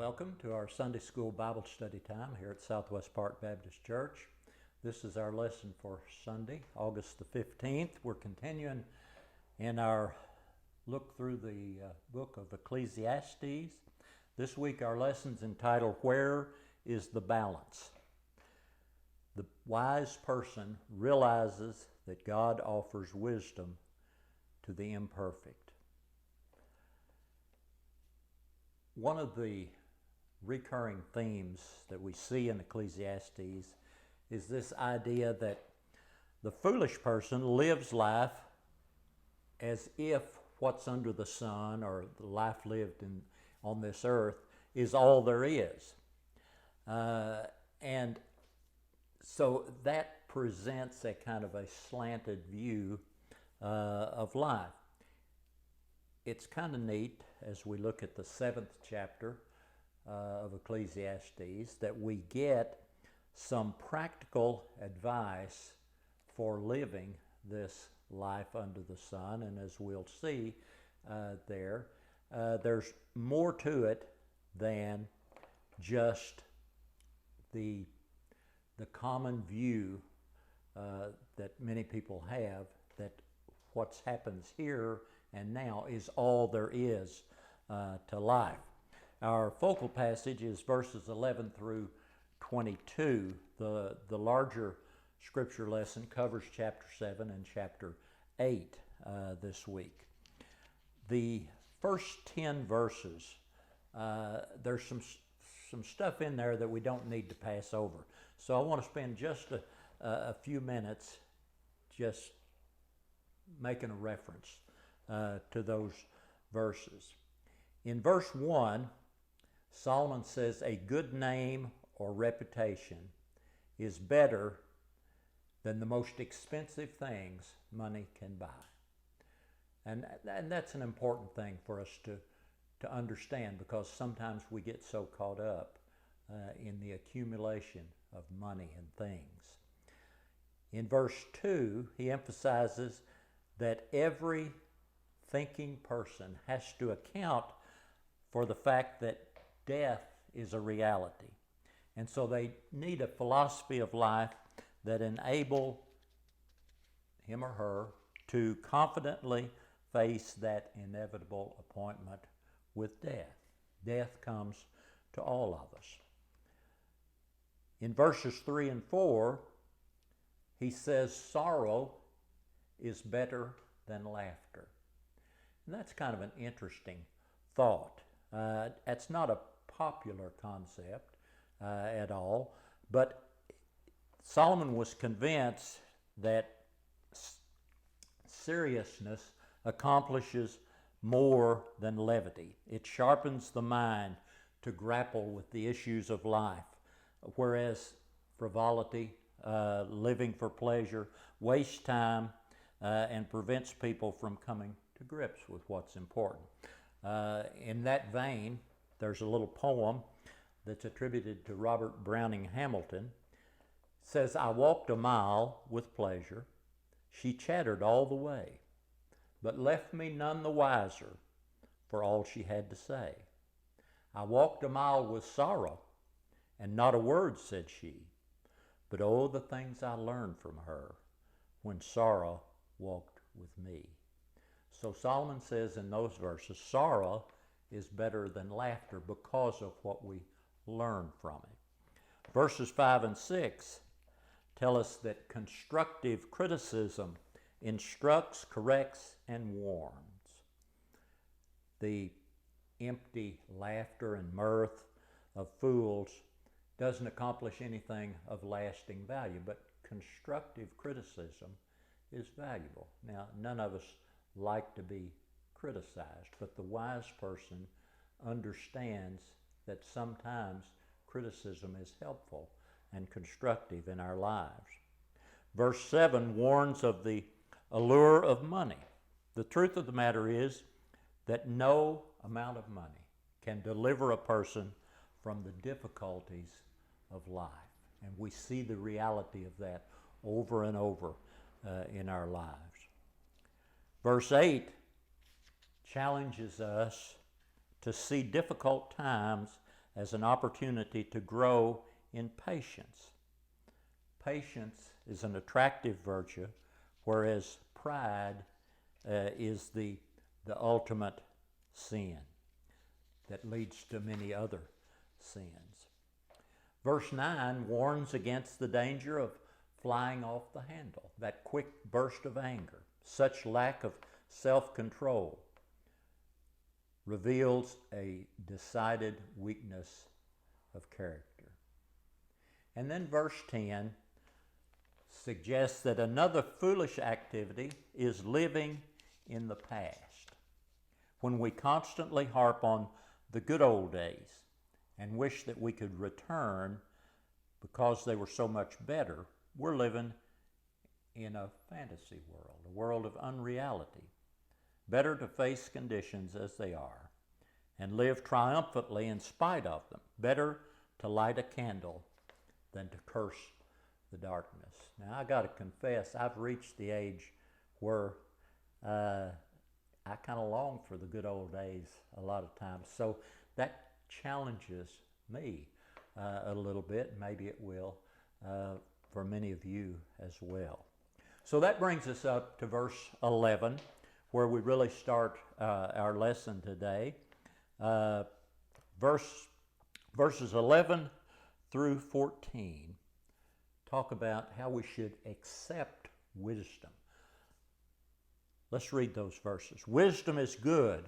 Welcome to our Sunday School Bible Study time here at Southwest Park Baptist Church. This is our lesson for Sunday, August the 15th. We're continuing in our look through the book of Ecclesiastes. This week our lesson's entitled, Where is the Balance? The wise person realizes that God offers wisdom to the imperfect. One of the recurring themes that we see in Ecclesiastes is this idea that the foolish person lives life as if what's under the sun or the life lived on this earth is all there is. And so that presents a kind of a slanted view of life. It's kind of neat as we look at the 7th chapter of Ecclesiastes that we get some practical advice for living this life under the sun. And as we'll see there's more to it than just the common view that many people have, that what happens here and now is all there is to life. Our focal passage is verses 11 through 22. The larger scripture lesson covers chapter 7 and chapter 8 this week. The first 10 verses, there's some stuff in there that we don't need to pass over. So I want to spend just a few minutes just making a reference to those verses. In verse 1, Solomon says, a good name or reputation is better than the most expensive things money can buy. And that's an important thing for us to understand, because sometimes we get so caught up in the accumulation of money and things. In verse 2, he emphasizes that every thinking person has to account for the fact that death is a reality. And so they need a philosophy of life that enable him or her to confidently face that inevitable appointment with death. Death comes to all of us. In verses 3 and 4, he says sorrow is better than laughter. And that's kind of an interesting thought. It's not a popular concept at all, but Solomon was convinced that seriousness accomplishes more than levity. It sharpens the mind to grapple with the issues of life, whereas frivolity, living for pleasure, wastes time and prevents people from coming to grips with what's important. In that vein, there's a little poem that's attributed to Robert Browning Hamilton. It says, I walked a mile with pleasure. She chattered all the way, but left me none the wiser for all she had to say. I walked a mile with sorrow, and not a word said she. But oh, the things I learned from her when sorrow walked with me. So Solomon says in those verses, sorrow is better than laughter because of what we learn from it. Verses 5 and 6 tell us that constructive criticism instructs, corrects, and warns. The empty laughter and mirth of fools doesn't accomplish anything of lasting value, but constructive criticism is valuable. Now, none of us like to be criticized, but the wise person understands that sometimes criticism is helpful and constructive in our lives. Verse 7 warns of the allure of money. The truth of the matter is that no amount of money can deliver a person from the difficulties of life. And we see the reality of that over and over in our lives. Verse 8 challenges us to see difficult times as an opportunity to grow in patience. Patience is an attractive virtue, whereas pride is the ultimate sin that leads to many other sins. Verse 9 warns against the danger of flying off the handle, that quick burst of anger. Such lack of self-control reveals a decided weakness of character. And then verse 10 suggests that another foolish activity is living in the past. When we constantly harp on the good old days and wish that we could return because they were so much better, we're living in a fantasy world, a world of unreality. Better to face conditions as they are and live triumphantly in spite of them. Better to light a candle than to curse the darkness. Now, I got to confess, I've reached the age where I kind of long for the good old days a lot of times. So that challenges me a little bit. Maybe it will for many of you as well. So that brings us up to verse 11, where we really start our lesson today. Verses 11 through 14 talk about how we should accept wisdom. Let's read those verses. Wisdom is good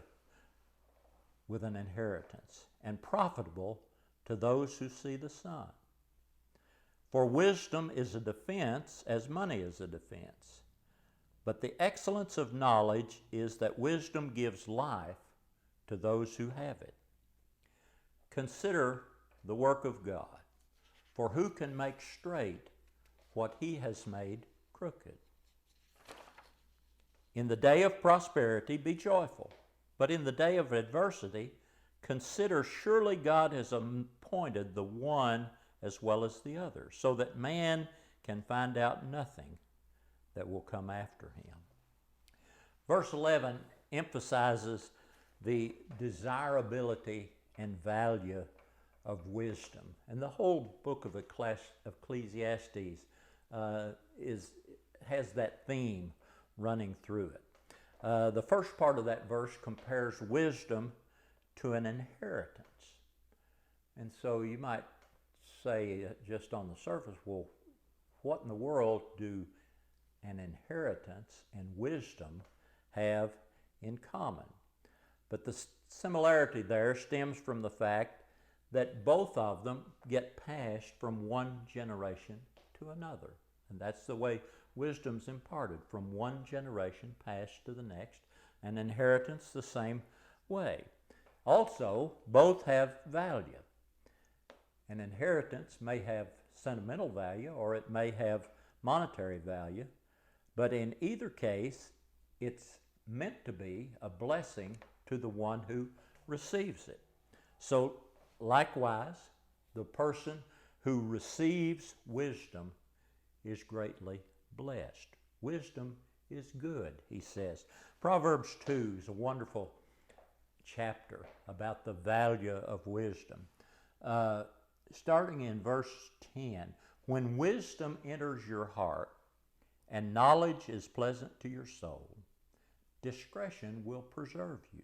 with an inheritance and profitable to those who see the sun. For wisdom is a defense as money is a defense. But the excellence of knowledge is that wisdom gives life to those who have it. Consider the work of God, for who can make straight what he has made crooked? In the day of prosperity, be joyful, but in the day of adversity, consider surely God has appointed the one as well as the other, so that man can find out nothing that will come after him. Verse 11 emphasizes the desirability and value of wisdom. And the whole book of Ecclesiastes has that theme running through it. The first part of that verse compares wisdom to an inheritance. And so you might say just on the surface, well, what in the world do an inheritance and wisdom have in common? But the similarity there stems from the fact that both of them get passed from one generation to another. And that's the way wisdom's imparted, from one generation passed to the next, and inheritance the same way. Also, both have value. An inheritance may have sentimental value or it may have monetary value, but in either case, it's meant to be a blessing to the one who receives it. So, likewise, the person who receives wisdom is greatly blessed. Wisdom is good, he says. Proverbs 2 is a wonderful chapter about the value of wisdom. Starting in verse 10, when wisdom enters your heart and knowledge is pleasant to your soul, discretion will preserve you.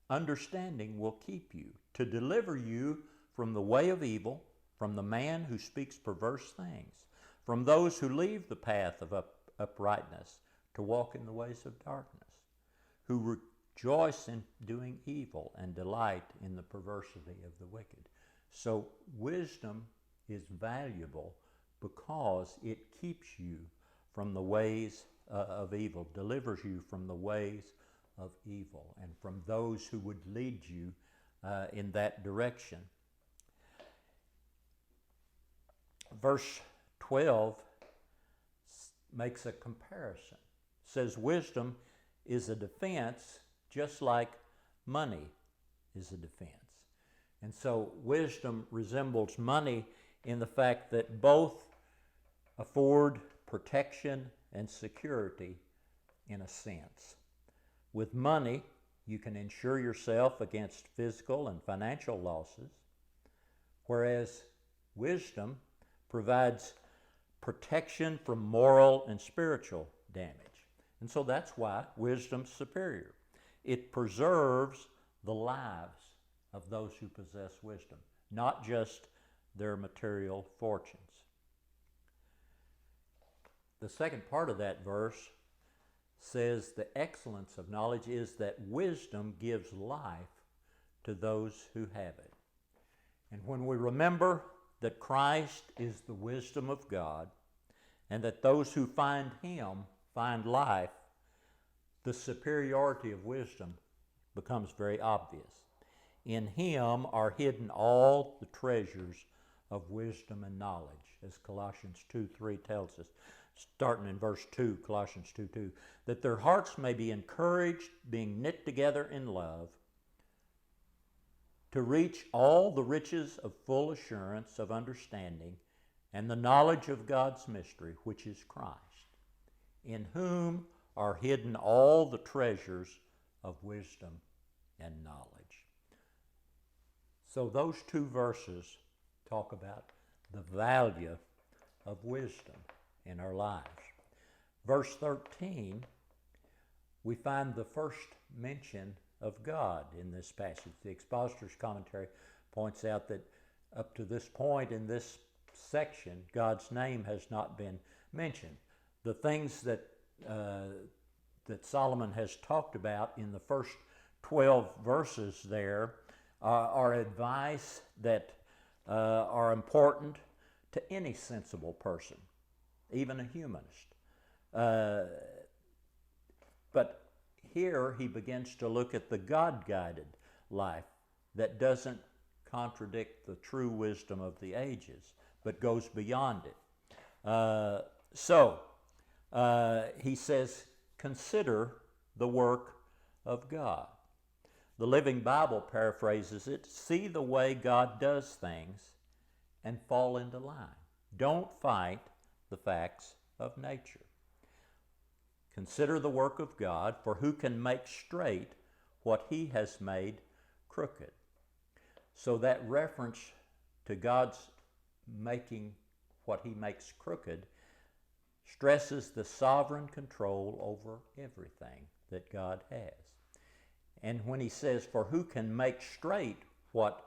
Understanding will keep you, to deliver you from the way of evil, from the man who speaks perverse things, from those who leave the path of uprightness to walk in the ways of darkness, who rejoice in doing evil and delight in the perversity of the wicked. So wisdom is valuable because it keeps you from the ways of evil, delivers you from the ways of evil and from those who would lead you in that direction. Verse 12 makes a comparison. It says wisdom is a defense just like money is a defense. And so wisdom resembles money in the fact that both afford protection and security in a sense. With money, you can insure yourself against physical and financial losses. whereas wisdom provides protection from moral and spiritual damage. And so that's why wisdom's superior. It preserves the lives of those who possess wisdom, not just their material fortunes. The second part of that verse says the excellence of knowledge is that wisdom gives life to those who have it. And when we remember that Christ is the wisdom of God and that those who find Him find life, the superiority of wisdom becomes very obvious. In Him are hidden all the treasures of wisdom and knowledge, as Colossians 2:3 tells us, starting in verse 2, Colossians 2:2, that their hearts may be encouraged, being knit together in love, to reach all the riches of full assurance of understanding and the knowledge of God's mystery, which is Christ, in whom are hidden all the treasures of wisdom and knowledge. So those two verses talk about the value of wisdom in our lives. Verse 13, we find the first mention of God in this passage. The expositor's commentary points out that up to this point in this section, God's name has not been mentioned. The things that Solomon has talked about in the first 12 verses there are advice that are important to any sensible person, even a humanist. But here he begins to look at the God-guided life that doesn't contradict the true wisdom of the ages, but goes beyond it. He says, consider the work of God. The Living Bible paraphrases it, see the way God does things and fall into line. Don't fight the facts of nature. Consider the work of God, for who can make straight what He has made crooked? So that reference to God's making what He makes crooked stresses the sovereign control over everything that God has. And when he says, for who can make straight what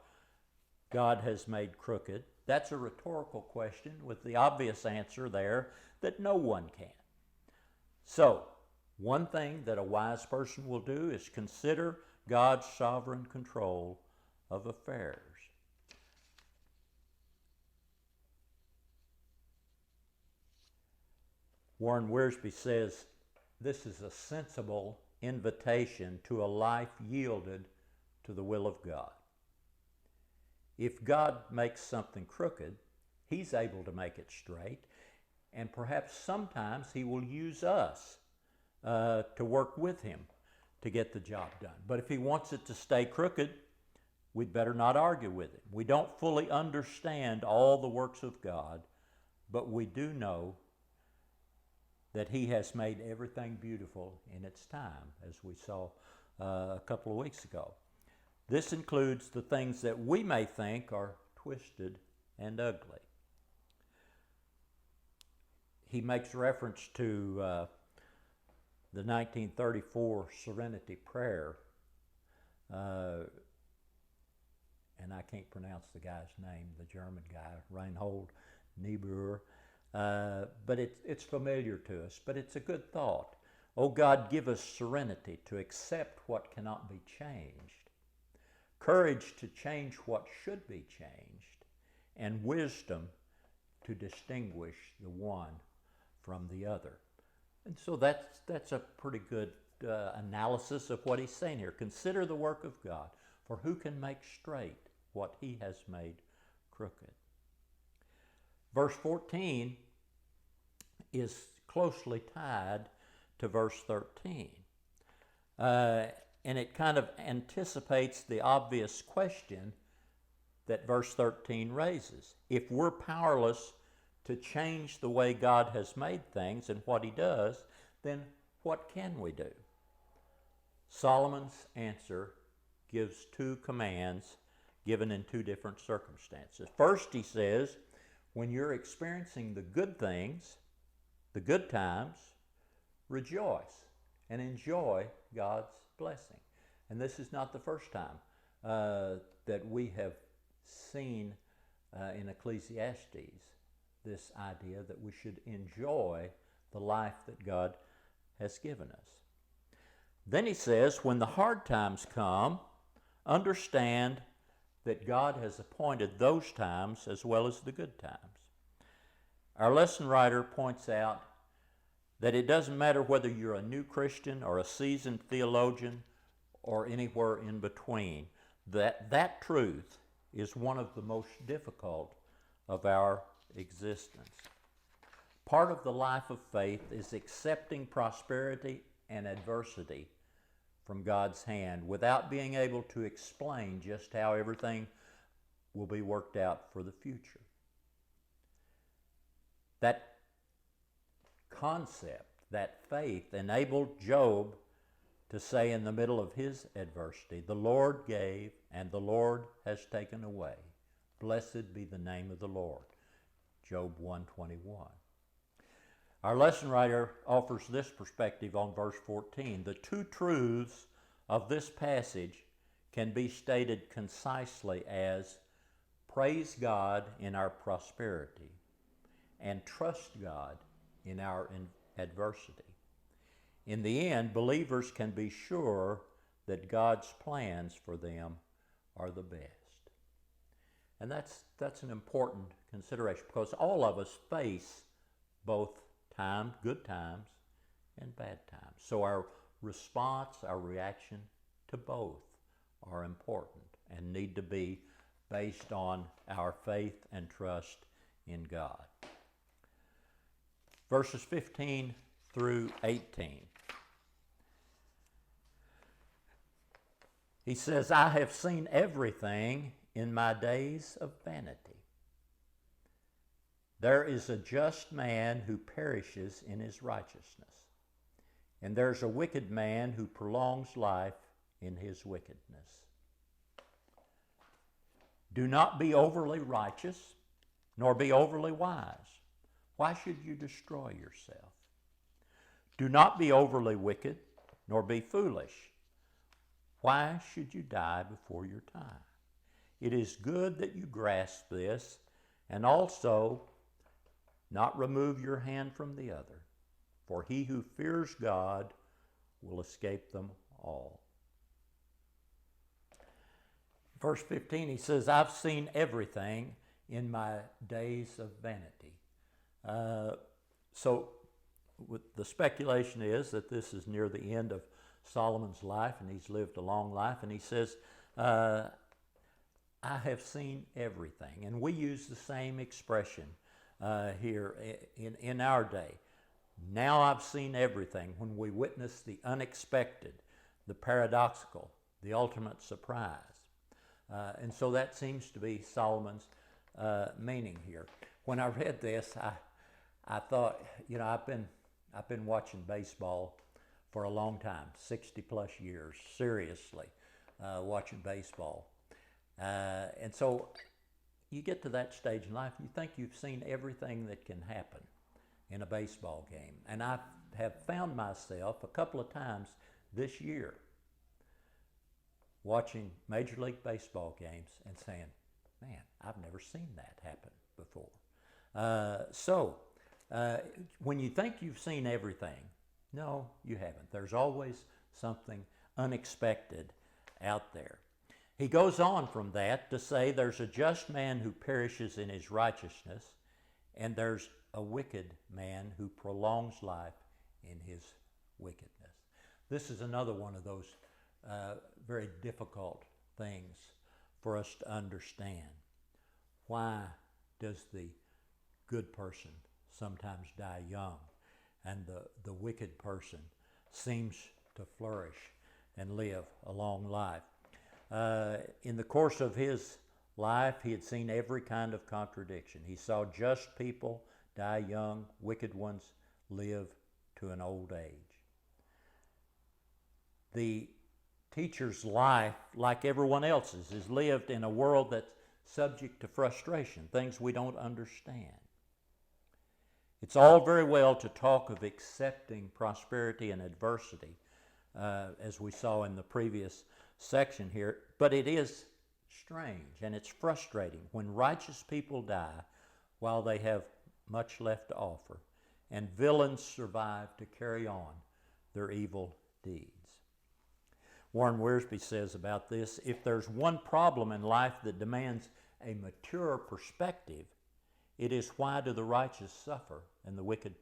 God has made crooked, that's a rhetorical question with the obvious answer there that no one can. So, one thing that a wise person will do is consider God's sovereign control of affairs. Warren Wiersbe says, this is a sensible invitation to a life yielded to the will of God. If God makes something crooked, He's able to make it straight, and perhaps sometimes He will use us to work with Him to get the job done. But if He wants it to stay crooked, we'd better not argue with Him. We don't fully understand all the works of God, but we do know that He has made everything beautiful in its time, as we saw a couple of weeks ago. This includes the things that we may think are twisted and ugly. He makes reference to the 1934 Serenity Prayer, and I can't pronounce the guy's name, the German guy, Reinhold Niebuhr. But it's familiar to us, but it's a good thought. Oh God, give us serenity to accept what cannot be changed, courage to change what should be changed, and wisdom to distinguish the one from the other. And so that's a pretty good analysis of what he's saying here. Consider the work of God, for who can make straight what He has made crooked? Verse 14 is closely tied to verse 13. And it kind of anticipates the obvious question that verse 13 raises. If we're powerless to change the way God has made things and what He does, then what can we do? Solomon's answer gives two commands given in two different circumstances. First, he says, when you're experiencing the good things, the good times, rejoice and enjoy God's blessing. And this is not the first time that we have seen in Ecclesiastes this idea that we should enjoy the life that God has given us. Then he says, when the hard times come, understand that God has appointed those times as well as the good times. Our lesson writer points out that it doesn't matter whether you're a new Christian or a seasoned theologian or anywhere in between, that truth is one of the most difficult of our existence. Part of the life of faith is accepting prosperity and adversity from God's hand without being able to explain just how everything will be worked out for the future. That concept, that faith, enabled Job to say in the middle of his adversity, the Lord gave and the Lord has taken away. Blessed be the name of the Lord. Job 1:21. Our lesson writer offers this perspective on verse 14. The two truths of this passage can be stated concisely as praise God in our prosperity and trust God in our adversity. In the end, believers can be sure that God's plans for them are the best. And that's an important consideration because all of us face both good times and bad times. So our response, our reaction to both are important and need to be based on our faith and trust in God. Verses 15 through 18. He says, I have seen everything in my days of vanity. There is a just man who perishes in his righteousness, and there's a wicked man who prolongs life in his wickedness. Do not be overly righteous, nor be overly wise. Why should you destroy yourself? Do not be overly wicked, nor be foolish. Why should you die before your time? It is good that you grasp this, and also not remove your hand from the other, for he who fears God will escape them all. Verse 15, he says, I've seen everything in my days of vanity. So the speculation is that this is near the end of Solomon's life, and he's lived a long life, and he says, I have seen everything. And we use the same expression here in our day. Now I've seen everything, when we witness the unexpected, the paradoxical, the ultimate surprise. And so that seems to be Solomon's meaning here. When I read this, I thought, I've been watching baseball for a long time, 60 plus years, seriously, watching baseball. And so you get to that stage in life, you think you've seen everything that can happen in a baseball game. And I have found myself a couple of times this year watching Major League Baseball games and saying, man, I've never seen that happen before. When you think you've seen everything, no, you haven't. There's always something unexpected out there. He goes on from that to say there's a just man who perishes in his righteousness, and there's a wicked man who prolongs life in his wickedness. This is another one of those very difficult things for us to understand. Why does the good person sometimes die young, and the wicked person seems to flourish and live a long life? In the course of his life, he had seen every kind of contradiction. He saw just people die young, wicked ones live to an old age. The teacher's life, like everyone else's, is lived in a world that's subject to frustration, things we don't understand. It's all very well to talk of accepting prosperity and adversity, as we saw in the previous section here, but it is strange and it's frustrating when righteous people die while they have much left to offer, and villains survive to carry on their evil deeds. Warren Wiersbe says about this, if there's one problem in life that demands a mature perspective, it is why do the righteous suffer and the wicked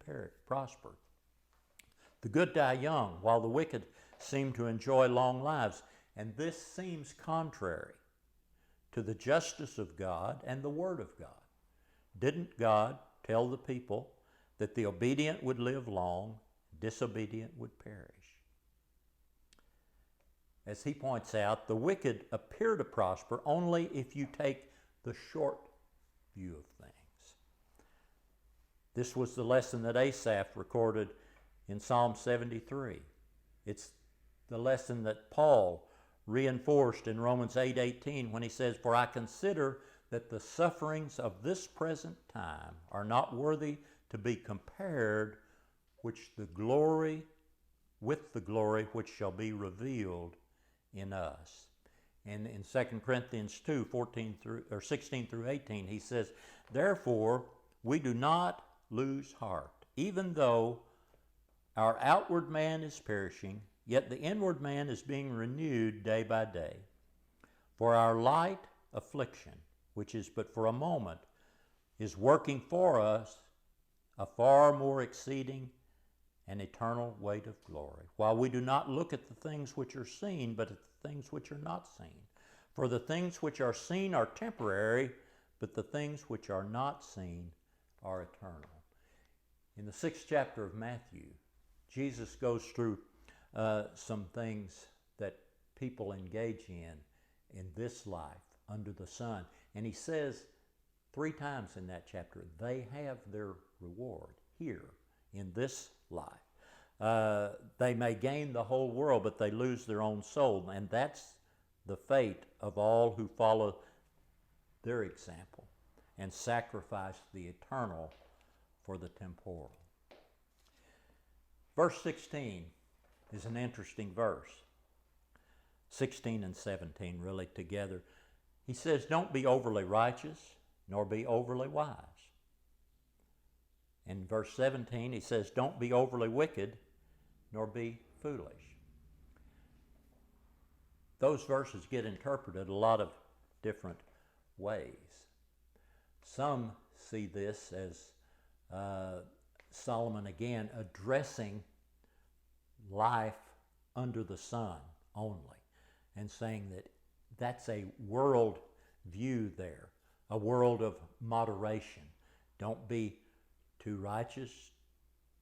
prosper? The good die young, while the wicked seem to enjoy long lives, and this seems contrary to the justice of God and the Word of God. Didn't God tell the people that the obedient would live long, disobedient would perish? As he points out, the wicked appear to prosper only if you take the short view of things. This was the lesson that Asaph recorded in Psalm 73. It's the lesson that Paul reinforced in Romans 8:18 when he says, "For I consider that the sufferings of this present time are not worthy to be compared with the glory which shall be revealed in us." And in 2 Corinthians 2, 16 through 18, he says, "Therefore we do not lose heart, even though our outward man is perishing, yet the inward man is being renewed day by day. For our light affliction, which is but for a moment, is working for us a far more exceeding and eternal weight of glory, while we do not look at the things which are seen, but at the things which are not seen. For the things which are seen are temporary, but the things which are not seen are eternal." In the 6th chapter of Matthew, Jesus goes through some things that people engage in this life under the sun. And he says 3 times in that chapter, they have their reward here in this life. They may gain the whole world, but they lose their own soul. And that's the fate of all who follow their example and sacrifice the eternal for the temporal. Verse 16 is an interesting verse. 16 and 17 really together. He says, "Don't be overly righteous, nor be overly wise." In verse 17, he says, "Don't be overly wicked, nor be foolish." Those verses get interpreted a lot of different ways. Some see this as Solomon again addressing life under the sun only, and saying that that's a world view there, a world of moderation. Don't be too righteous,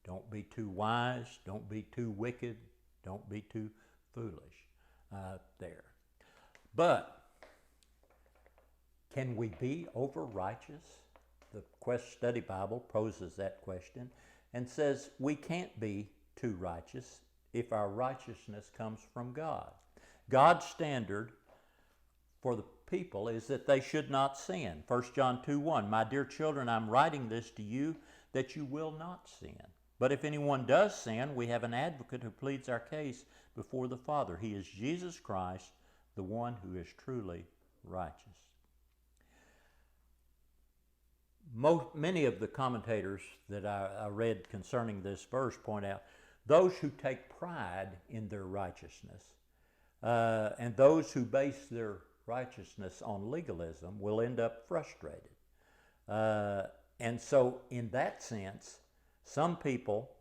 don't be too wise, don't be too wicked, don't be too foolish there. But can we be over righteous? The Quest Study Bible poses that question and says we can't be too righteous if our righteousness comes from God. God's standard for the people is that they should not sin. 1 John 2:1, "My dear children, I'm writing this to you that you will not sin. But if anyone does sin, we have an advocate who pleads our case before the Father. He is Jesus Christ, the one who is truly righteous." Many of the commentators that I read concerning this verse point out those who take pride in their righteousness and those who base their righteousness on legalism will end up frustrated. And so in that sense, some people,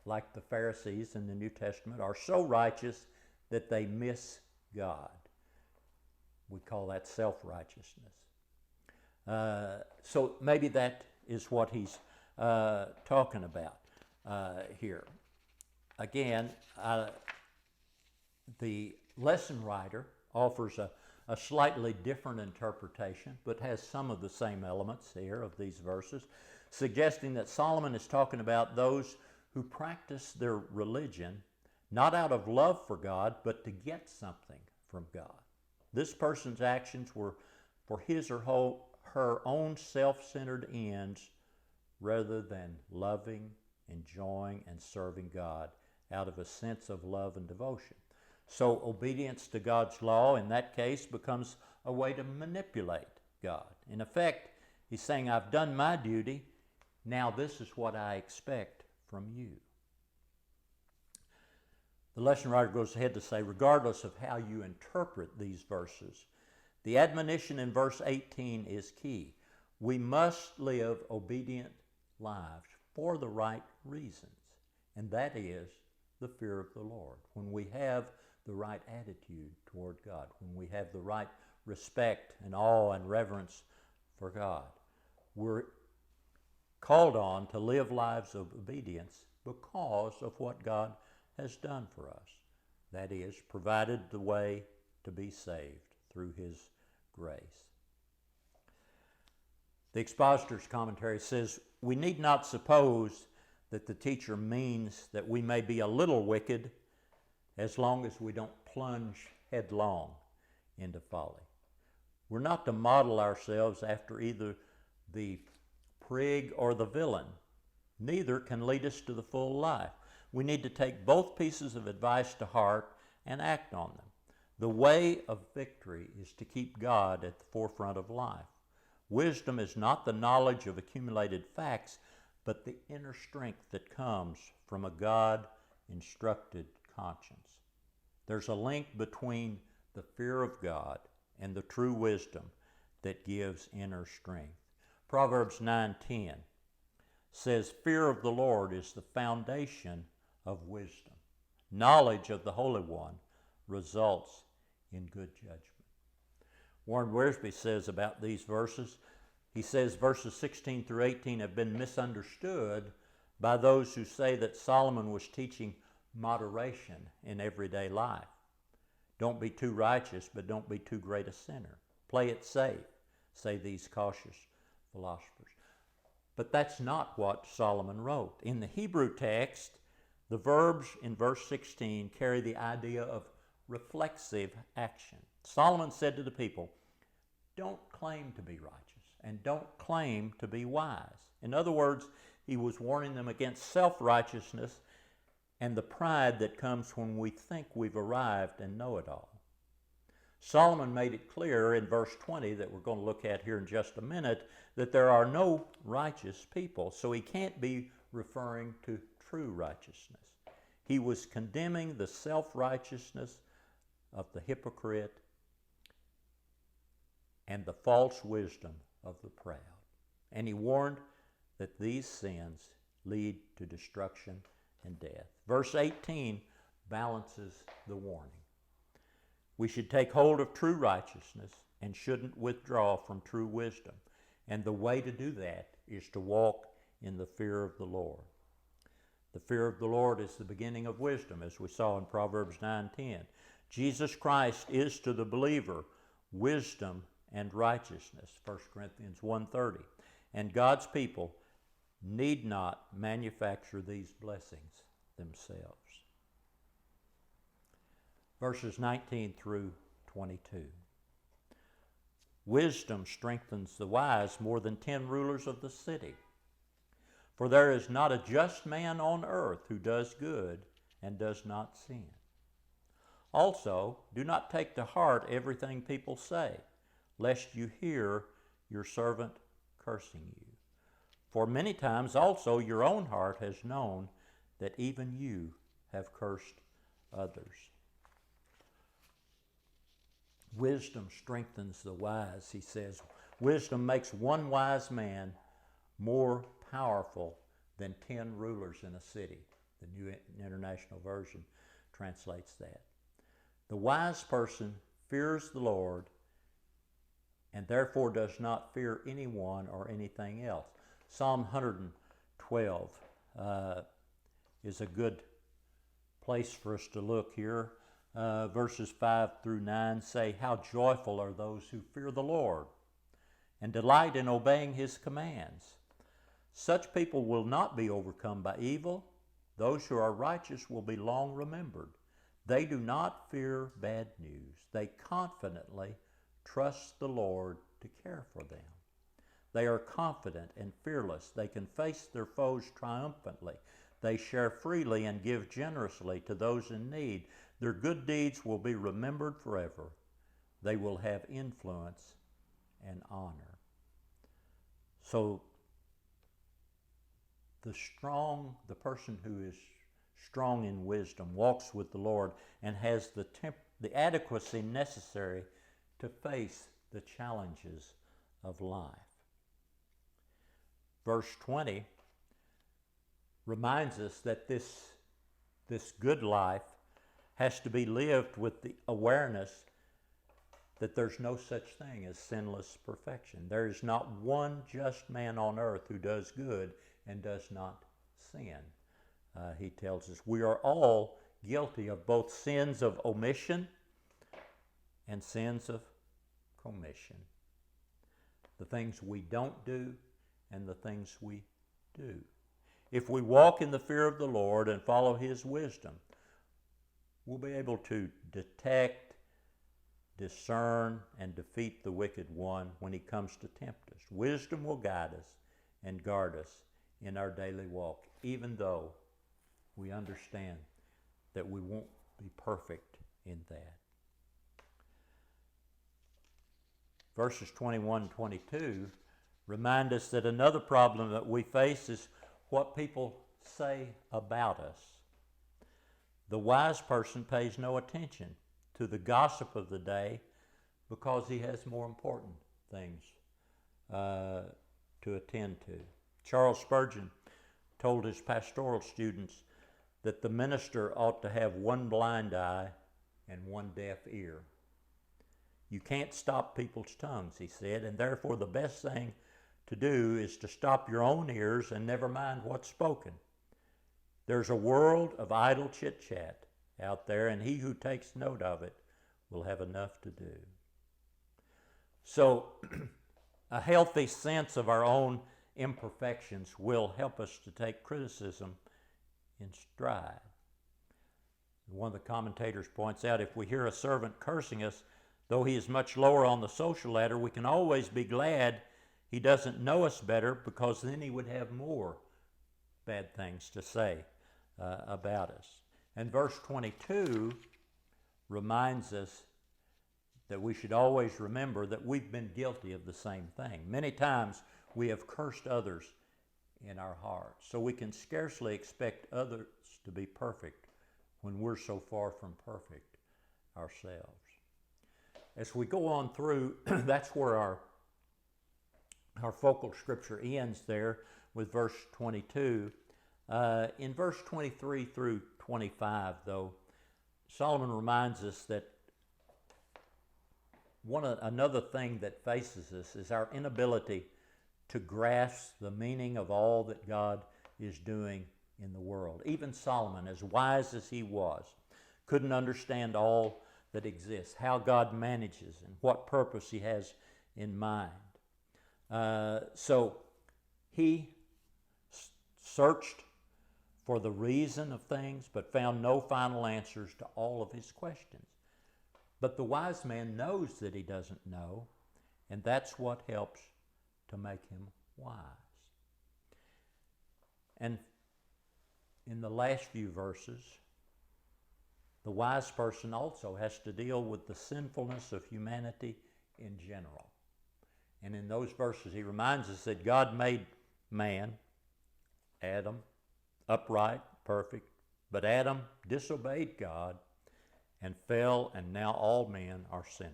like the Pharisees in the New Testament, are so righteous that they miss God. We call that self-righteousness. So maybe that is what he's talking about here. Again, the lesson writer offers a slightly different interpretation, but has some of the same elements here of these verses, suggesting that Solomon is talking about those who practice their religion not out of love for God, but to get something from God. This person's actions were for his or her own self-centered ends rather than loving, enjoying, and serving God out of a sense of love and devotion. So obedience to God's law in that case becomes a way to manipulate God. In effect, he's saying, I've done my duty, now this is what I expect from you. The lesson writer goes ahead to say, regardless of how you interpret these verses, the admonition in verse 18 is key. We must live obedient lives for the right reasons, and that is the fear of the Lord. When we have the right attitude toward God, when we have the right respect and awe and reverence for God, we're called on to live lives of obedience because of what God has done for us. That is, provided the way to be saved through his grace. The Expositor's Commentary says, we need not suppose that the teacher means that we may be a little wicked as long as we don't plunge headlong into folly. We're not to model ourselves after either the prig or the villain. Neither can lead us to the full life. We need to take both pieces of advice to heart and act on them. The way of victory is to keep God at the forefront of life. Wisdom is not the knowledge of accumulated facts, but the inner strength that comes from a God-instructed conscience. There's a link between the fear of God and the true wisdom that gives inner strength. Proverbs 9:10 says, fear of the Lord is the foundation of wisdom. Knowledge of the Holy One results in good judgment. Warren Wiersbe says about these verses, he says verses 16 through 18 have been misunderstood by those who say that Solomon was teaching moderation in everyday life. Don't be too righteous, but don't be too great a sinner. Play it safe, say these cautious philosophers. But that's not what Solomon wrote. In the Hebrew text, the verbs in verse 16 carry the idea of reflexive action. Solomon said to the people, don't claim to be righteous and don't claim to be wise. In other words, he was warning them against self-righteousness and the pride that comes when we think we've arrived and know it all. Solomon made it clear in verse 20 that we're going to look at here in just a minute that there are no righteous people, so he can't be referring to true righteousness. He was condemning the self-righteousness of the hypocrite and the false wisdom of the proud. And he warned that these sins lead to destruction and death. Verse 18 balances the warning. We should take hold of true righteousness and shouldn't withdraw from true wisdom. And the way to do that is to walk in the fear of the Lord. The fear of the Lord is the beginning of wisdom, as we saw in Proverbs 9:10. Jesus Christ is to the believer wisdom and righteousness, 1 Corinthians 1:30. And God's people need not manufacture these blessings themselves. Verses 19 through 22. Wisdom strengthens the wise more than 10 rulers of the city. For there is not a just man on earth who does good and does not sin. Also, do not take to heart everything people say, lest you hear your servant cursing you. For many times also your own heart has known that even you have cursed others. Wisdom strengthens the wise, he says. Wisdom makes one wise man more powerful than 10 rulers in a city. The New International Version translates that. The wise person fears the Lord and therefore does not fear anyone or anything else. Psalm 112 is a good place for us to look here. Verses 5 through 9 say, how joyful are those who fear the Lord and delight in obeying his commands. Such people will not be overcome by evil, Those who are righteous will be long remembered. They do not fear bad news. They confidently trust the Lord to care for them. They are confident and fearless. They can face their foes triumphantly. They share freely and give generously to those in need. Their good deeds will be remembered forever. They will have influence and honor. So the person who is strong in wisdom, walks with the Lord, and has the adequacy necessary to face the challenges of life. Verse 20 reminds us that this good life has to be lived with the awareness that there's no such thing as sinless perfection. There is not one just man on earth who does good and does not sin. He tells us we are all guilty of both sins of omission and sins of commission. The things we don't do and the things we do. If we walk in the fear of the Lord and follow His wisdom, we'll be able to detect, discern, and defeat the wicked one when he comes to tempt us. Wisdom will guide us and guard us in our daily walk, even though we understand that we won't be perfect in that. Verses 21 and 22 remind us that another problem that we face is what people say about us. The wise person pays no attention to the gossip of the day because he has more important things to attend to. Charles Spurgeon told his pastoral students that the minister ought to have one blind eye and one deaf ear. You can't stop people's tongues, he said, and therefore the best thing to do is to stop your own ears and never mind what's spoken. There's a world of idle chit-chat out there, and he who takes note of it will have enough to do. So a healthy sense of our own imperfections will help us to take criticism in stride. One of the commentators points out, if we hear a servant cursing us, though he is much lower on the social ladder, we can always be glad he doesn't know us better, because then he would have more bad things to say about us. And verse 22 reminds us that we should always remember that we've been guilty of the same thing. Many times we have cursed others in our hearts, so we can scarcely expect others to be perfect when we're so far from perfect ourselves. As we go on through, that's where our focal scripture ends there with verse 22. In verse 23 through 25, though, Solomon reminds us that another thing that faces us is our inability to grasp the meaning of all that God is doing in the world. Even Solomon, as wise as he was, couldn't understand all that exists, how God manages and what purpose he has in mind. So he searched for the reason of things, but found no final answers to all of his questions. But the wise man knows that he doesn't know, and that's what helps to make him wise. And in the last few verses, the wise person also has to deal with the sinfulness of humanity in general. And in those verses, he reminds us that God made man, Adam, upright, perfect, but Adam disobeyed God and fell, and now all men are sinners.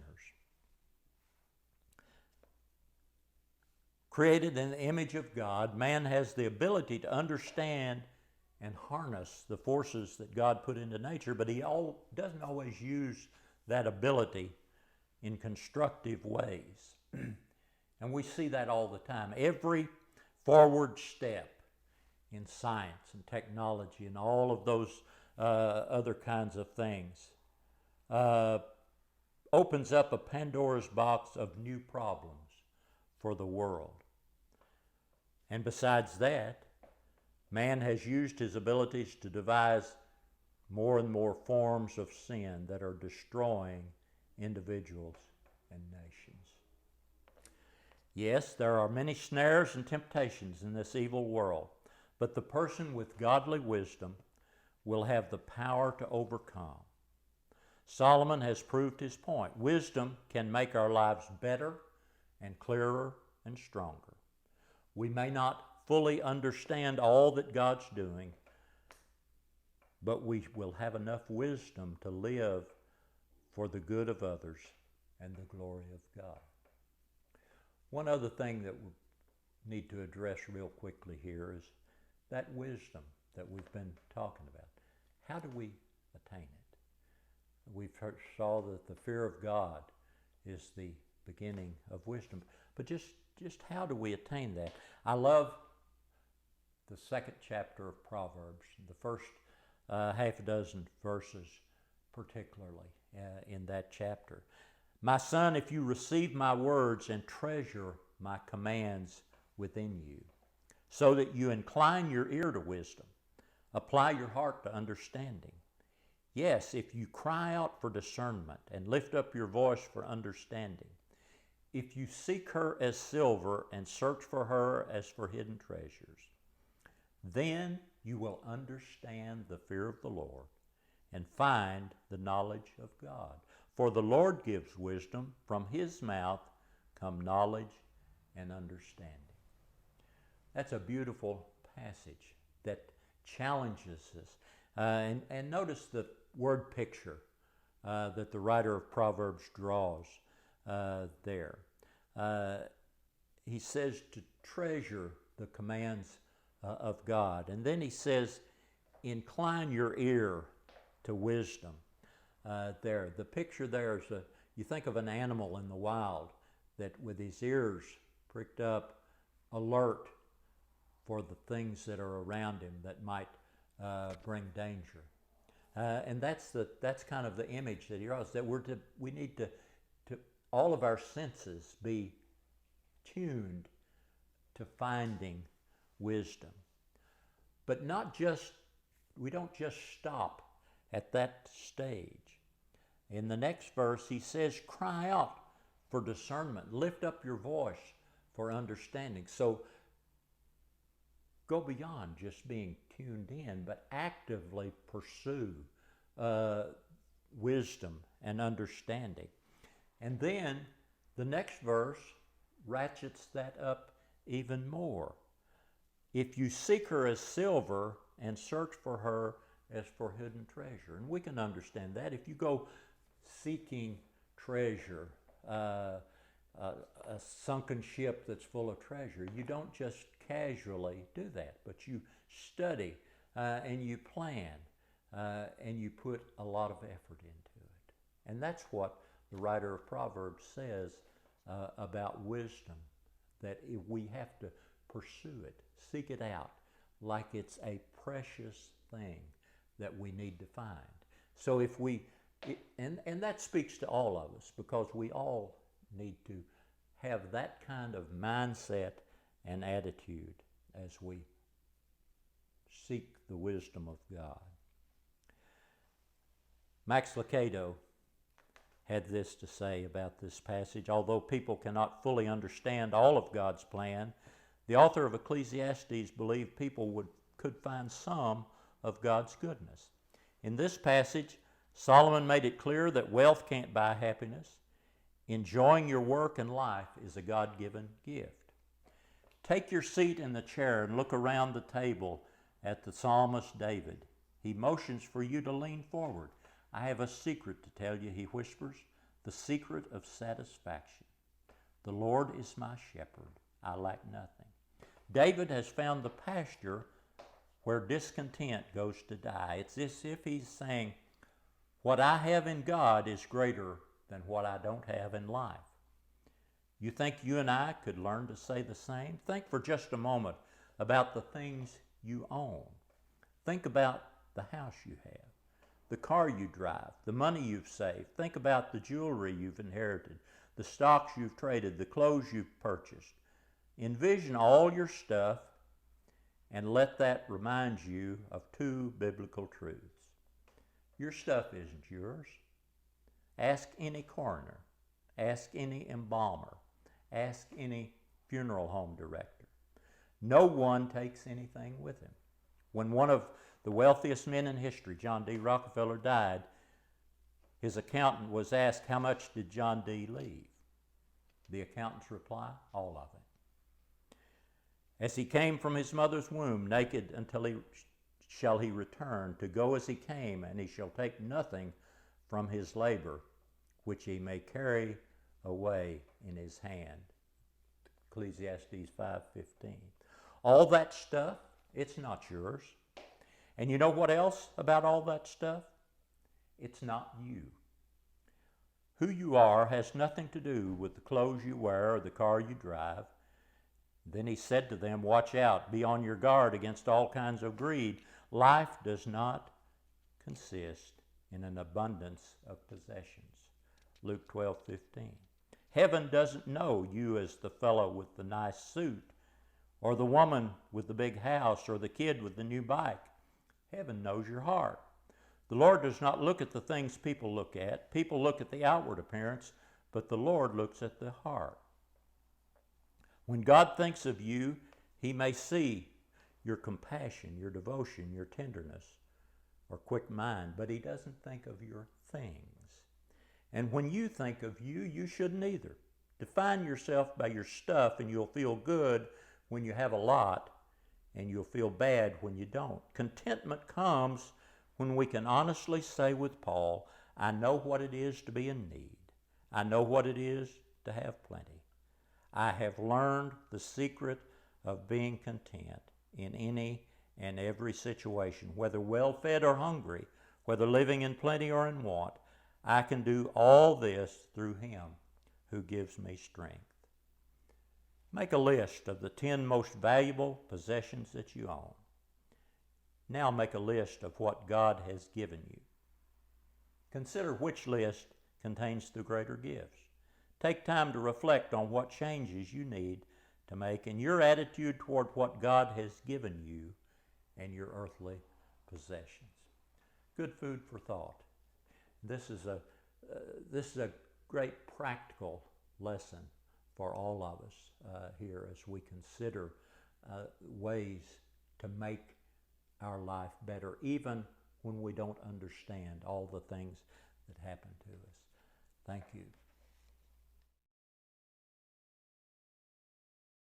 Created in the image of God, man has the ability to understand and harness the forces that God put into nature, but he doesn't always use that ability in constructive ways. And we see that all the time. Every forward step in science and technology and all of those other kinds of things opens up a Pandora's box of new problems for the world. And besides that, Man has used his abilities to devise more and more forms of sin that are destroying individuals and nations. Yes, there are many snares and temptations in this evil world, but the person with godly wisdom will have the power to overcome. Solomon has proved his point. Wisdom can make our lives better and clearer and stronger. We may not fully understand all that God's doing, but we will have enough wisdom to live for the good of others and the glory of God. One other thing that we need to address real quickly here is that wisdom that we've been talking about. How do we attain it? We saw that the fear of God is the beginning of wisdom. But just how do we attain that? I love the second chapter of Proverbs, the first half a dozen verses particularly in that chapter. My son, if you receive my words and treasure my commands within you, so that you incline your ear to wisdom, apply your heart to understanding. Yes, if you cry out for discernment and lift up your voice for understanding, if you seek her as silver and search for her as for hidden treasures, then you will understand the fear of the Lord and find the knowledge of God. For the Lord gives wisdom, from his mouth come knowledge and understanding. That's a beautiful passage that challenges us. And notice the word picture that the writer of Proverbs draws there. He says to treasure the commands of God. And then he says, incline your ear to wisdom. There, the picture there is you think of an animal in the wild that with his ears pricked up, alert for the things that are around him that might bring danger. And that's kind of the image that he draws, that we need to all of our senses be tuned to finding wisdom. But we don't just stop at that stage. In the next verse, he says, cry out for discernment. Lift up your voice for understanding. So go beyond just being tuned in, but actively pursue wisdom and understanding. And then the next verse ratchets that up even more. If you seek her as silver and search for her as for hidden treasure. And we can understand that. If you go seeking treasure, a sunken ship that's full of treasure, you don't just casually do that, but you study and you plan and you put a lot of effort into it. And that's what the writer of Proverbs says about wisdom, that we have to pursue it, seek it out like it's a precious thing that we need to find. So if and that speaks to all of us, because we all need to have that kind of mindset and attitude as we seek the wisdom of God. Max Lucado had this to say about this passage. Although people cannot fully understand all of God's plan, the author of Ecclesiastes believed people could find some of God's goodness. In this passage, Solomon made it clear that wealth can't buy happiness. Enjoying your work and life is a God-given gift. Take your seat in the chair and look around the table at the psalmist David. He motions for you to lean forward. I have a secret to tell you, he whispers, the secret of satisfaction. The Lord is my shepherd. I lack nothing. David has found the pasture where discontent goes to die. It's as if he's saying, what I have in God is greater than what I don't have in life. You think you and I could learn to say the same? Think for just a moment about the things you own. Think about the house you have, the car you drive, the money you've saved. Think about the jewelry you've inherited, the stocks you've traded, the clothes you've purchased. Envision all your stuff and let that remind you of two biblical truths. Your stuff isn't yours. Ask any coroner. Ask any embalmer. Ask any funeral home director. No one takes anything with him. When one of the wealthiest men in history, John D. Rockefeller, died, his accountant was asked, how much did John D. leave? The accountant's reply, all of it. As he came from his mother's womb, naked until he shall he return, to go as he came, and he shall take nothing from his labor, which he may carry away in his hand. Ecclesiastes 5:15. All that stuff, it's not yours. And you know what else about all that stuff? It's not you. Who you are has nothing to do with the clothes you wear or the car you drive. Then he said to them, watch out, be on your guard against all kinds of greed. Life does not consist in an abundance of possessions. Luke 12:15. Heaven doesn't know you as the fellow with the nice suit, or the woman with the big house, or the kid with the new bike. Heaven knows your heart. The Lord does not look at the things people look at. People look at the outward appearance, but the Lord looks at the heart. When God thinks of you, he may see your compassion, your devotion, your tenderness, or quick mind, but he doesn't think of your things. And when you think of you, you shouldn't either. Define yourself by your stuff, and you'll feel good when you have a lot, and you'll feel bad when you don't. Contentment comes when we can honestly say with Paul, I know what it is to be in need. I know what it is to have plenty. I have learned the secret of being content in any and every situation, whether well-fed or hungry, whether living in plenty or in want. I can do all this through him who gives me strength. Make a list of the 10 most valuable possessions that you own. Now make a list of what God has given you. Consider which list contains the greater gifts. Take time to reflect on what changes you need to make in your attitude toward what God has given you and your earthly possessions. Good food for thought. This is a great practical lesson for all of us here as we consider ways to make our life better, even when we don't understand all the things that happen to us. Thank you.